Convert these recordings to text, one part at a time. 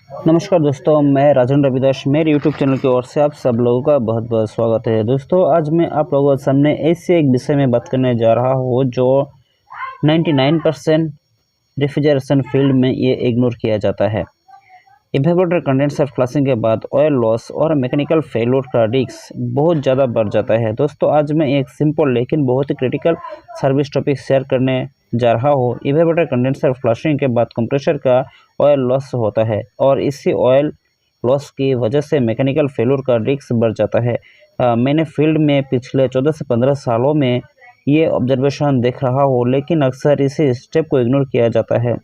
नमस्कार दोस्तों, मैं राजन रविदास। मेरे यूट्यूब चैनल की ओर से आप सब लोगों का बहुत बहुत स्वागत है। दोस्तों, आज मैं आप लोगों के सामने ऐसे एक विषय में बात करने जा रहा हूँ जो 99% रेफ्रिजरेशन फील्ड में ये इग्नोर किया जाता है। इवेपोरेटर कंडेंसर फ्लशिंग के बाद ऑयल लॉस और मैकेनिकल फेलियर का रिस्क बहुत ज़्यादा बढ़ जाता है। दोस्तों, आज मैं एक सिंपल लेकिन बहुत ही क्रिटिकल सर्विस टॉपिक शेयर करने जा रहा हूँ। इवेपोरेटर कंडेंसर फ्लशिंग के बाद कंप्रेसर का ऑयल लॉस होता है और इसी ऑयल लॉस की वजह से मैकेनिकल फेलियर का रिस्क बढ़ जाता है। मैंने फील्ड में पिछले 14 से 15 सालों में ये ऑब्जर्वेशन देख रहा हूँ, लेकिन अक्सर इसी स्टेप को इग्नोर किया जाता है।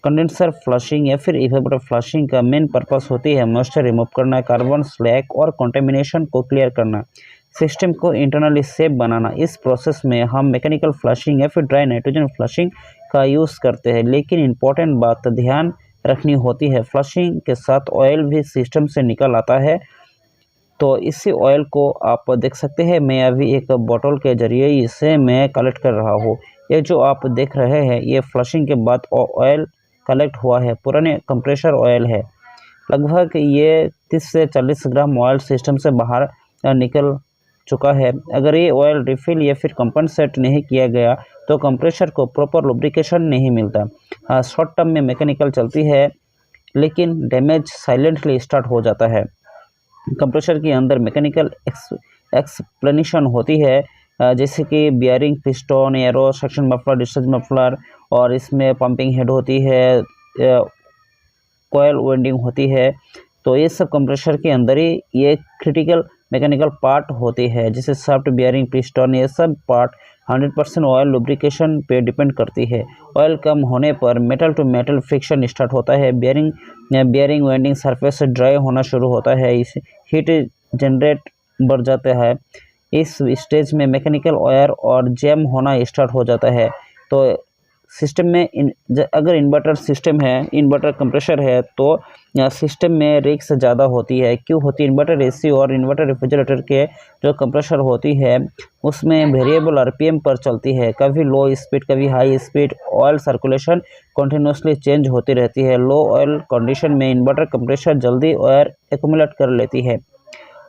कंडेंसर फ्लशिंग या फिर इवेपोरेटर फ्लशिंग का मेन पर्पस होती है मॉइस्चर रिमूव करना, कार्बन स्लैग और कंटेमिनेशन को क्लियर करना, सिस्टम को इंटरनली सेफ बनाना। इस प्रोसेस में हम मैकेनिकल फ्लशिंग या फिर ड्राई नाइट्रोजन फ्लशिंग का यूज़ करते हैं, लेकिन इम्पॉर्टेंट बात ध्यान रखनी होती है, फ्लशिंग के साथ ऑयल भी सिस्टम से निकल आता है। तो इसी ऑयल को आप देख सकते हैं, मैं अभी एक बोतल के जरिए इसे मैं कलेक्ट कर रहा हूँ। ये जो आप देख रहे हैं ये फ्लशिंग के बाद ऑयल कलेक्ट हुआ है, पुराने कंप्रेसर ऑयल है। लगभग ये 30 से 40 ग्राम ऑयल सिस्टम से बाहर निकल चुका है। अगर ये ऑयल रिफिल या फिर कंपनसेट नहीं किया गया तो कंप्रेसर को प्रॉपर लुब्रिकेशन नहीं मिलता। शॉर्ट टर्म में मैकेनिकल चलती है, लेकिन डैमेज साइलेंटली स्टार्ट हो जाता है। कंप्रेसर के अंदर मैकेनिकल एक्सप्लेनेशन होती है, जैसे कि bearing, piston, arrow, suction muffler, discharge muffler, और इसमें पंपिंग हेड होती है, कोयल वेंडिंग होती है। तो ये सब कंप्रेसर के अंदर ही ये क्रिटिकल मैकेनिकल पार्ट होती है, जैसे शाफ्ट, बियरिंग, पिस्टन, ये सब पार्ट 100% ऑयल लुब्रिकेशन पे डिपेंड करती है। ऑयल कम होने पर metal to metal friction start होता है, बियरिंग वेंडिंग सरफेस ड्राई होना शुरू होता है, इस हीट जनरेट बढ़ जाता है। इस स्टेज में मैकेनिकल ऑयल और जैम होना स्टार्ट हो जाता है। तो सिस्टम में अगर इन्वर्टर सिस्टम है, इन्वर्टर कंप्रेसर है, तो सिस्टम में रिस्क ज़्यादा होती है। क्यों होती है? इन्वर्टर एसी और इन्वर्टर रेफ्रिजरेटर के जो कंप्रेसर होती है उसमें वेरिएबल आरपीएम पर चलती है, कभी लो स्पीड कभी high speed. Oil circulation continuously change होती रहती है। लो ऑयल कंडीशन में इन्वर्टर कंप्रेसर जल्दी ऑयल एक्यूमुलेट कर लेती है,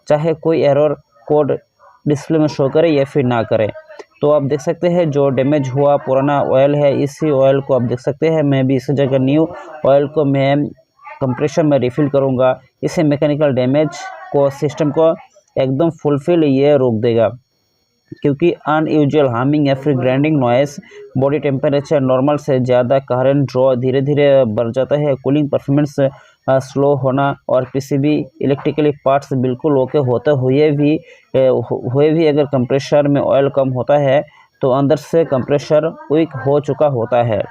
चाहे कोई एरर कोड डिस्प्ले में शो करे या फिर ना करे। तो आप देख सकते हैं जो डैमेज हुआ पुराना ऑयल है, इसी ऑयल को आप देख सकते हैं, मैं भी इसी जगह न्यू ऑयल को मैं कंप्रेसर में रिफिल करूंगा। इससे मैकेनिकल डैमेज को सिस्टम को एकदम फुलफिल ये रोक देगा, क्योंकि अनयूजुअल हार्मिंग या फिर grinding noise, body temperature normal से ज़्यादा, करंट ड्रॉ धीरे धीरे बढ़ जाता है, कूलिंग परफॉर्मेंस स्लो होना, और पीसीबी इलेक्ट्रिकली पार्ट्स बिल्कुल ओके होते हुए भी अगर कंप्रेसर में ऑयल कम होता है तो अंदर से कंप्रेसर वीक हो चुका होता है।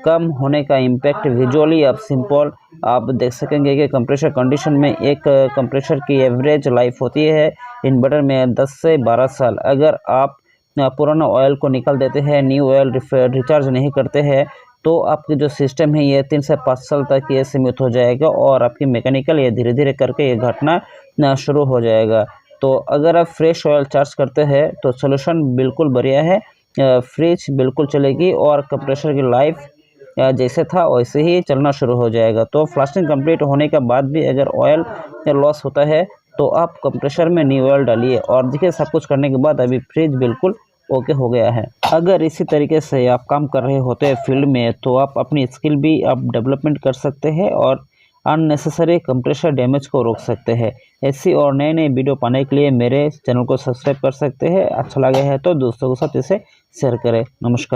कम होने का इम्पैक्ट विजुअली आप सिंपल आप देख सकेंगे कि कंप्रेसर कंडीशन में एक कंप्रेसर की एवरेज लाइफ होती है इन्वर्टर में 10 से 12 साल। अगर आप पुराना ऑयल को निकाल देते हैं, न्यू ऑयल रिचार्ज नहीं करते हैं, तो आपकी जो सिस्टम है ये 3 से 5 साल तक ये सीमित हो जाएगा और आपकी मैकेनिकल ये धीरे धीरे करके ये घटना शुरू हो जाएगा। तो अगर आप फ्रेश ऑयल चार्ज करते हैं तो सोल्यूशन बिल्कुल बढ़िया है, फ्रिज बिल्कुल चलेगी और कंप्रेसर की लाइफ जैसे था वैसे ही चलना शुरू हो जाएगा। तो फ्लशिंग कंप्लीट होने के बाद भी अगर ऑयल लॉस होता है तो आप कंप्रेसर में न्यू ऑयल डालिए, और देखिए सब कुछ करने के बाद अभी फ्रिज बिल्कुल ओके हो गया है। अगर इसी तरीके से आप काम कर रहे होते हैं फील्ड में तो आप अपनी स्किल भी आप डेवलपमेंट कर सकते हैं और अननेसेसरी कंप्रेसर डैमेज को रोक सकते हैं। ऐसी और नए नए वीडियो पाने के लिए मेरे चैनल को सब्सक्राइब कर सकते हैं। अच्छा लगा है तो दोस्तों के साथ इसे शेयर करें। नमस्कार।